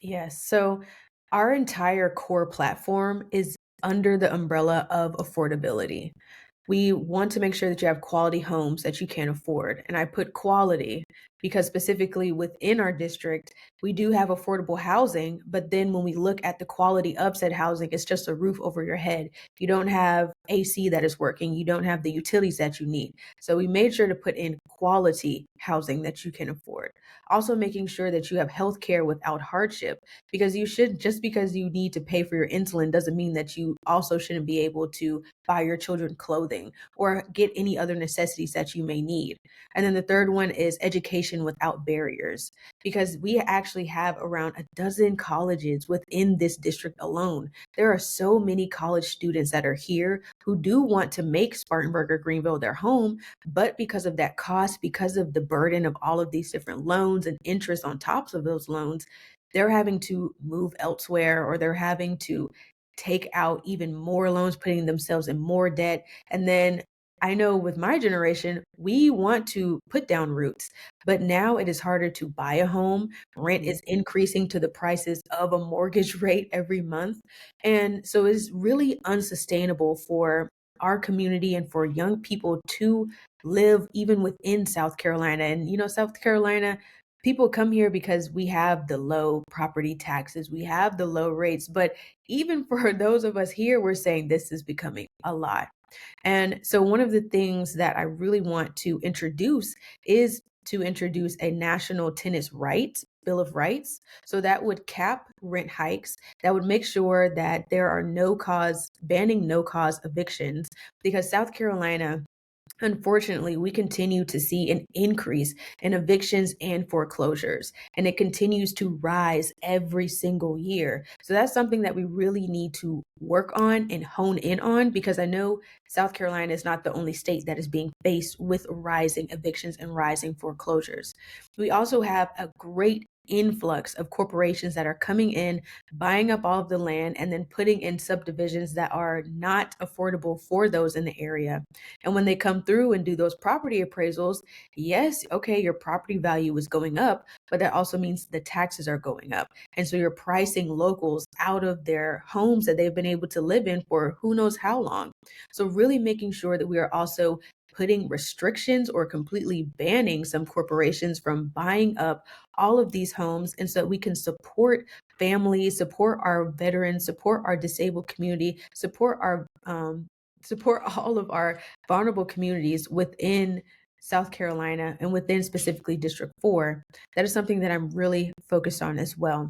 Yes. So our entire core platform is under the umbrella of affordability. We want to make sure that you have quality homes that you can afford. And I put quality because specifically within our district, we do have affordable housing. But then when we look at the quality of said housing, it's just a roof over your head. You don't have AC that is working. You don't have the utilities that you need. So we made sure to put in quality housing that you can afford. Also making sure that you have health care without hardship, because you should, just because you need to pay for your insulin doesn't mean that you also shouldn't be able to buy your children clothing or get any other necessities that you may need. And then the third one is education without barriers, because we actually have around a dozen colleges within this district alone. There are so many college students that are here who do want to make Spartanburg or Greenville their home, but because of that cost, because of the burden of all of these different loans and interest on tops of those loans, they're having to move elsewhere, or they're having to take out even more loans, putting themselves in more debt. And then I know with my generation, we want to put down roots, but now it is harder to buy a home. Rent is increasing to the prices of a mortgage rate every month. And so it's really unsustainable for our community and for young people to live even within South Carolina. And, South Carolina, people come here because we have the low property taxes, we have the low rates. But even for those of us here, we're saying this is becoming a lot. And so, one of the things that I really want to introduce is to introduce a national tenants' rights bill of rights. So that would cap rent hikes, that would make sure that there are banning no cause evictions, because South Carolina, unfortunately, we continue to see an increase in evictions and foreclosures, and it continues to rise every single year. So that's something that we really need to work on and hone in on, because I know South Carolina is not the only state that is being faced with rising evictions and rising foreclosures. We also have a great influx of corporations that are coming in, buying up all of the land, and then putting in subdivisions that are not affordable for those in the area. And when they come through and do those property appraisals, yes, okay, your property value is going up, but that also means the taxes are going up. And so you're pricing locals out of their homes that they've been able to live in for who knows how long. So, really making sure that we are also putting restrictions or completely banning some corporations from buying up all of these homes, and so that we can support families, support our veterans, support our disabled community, support all of our vulnerable communities within South Carolina and within specifically District 4. That is something that I'm really focused on as well.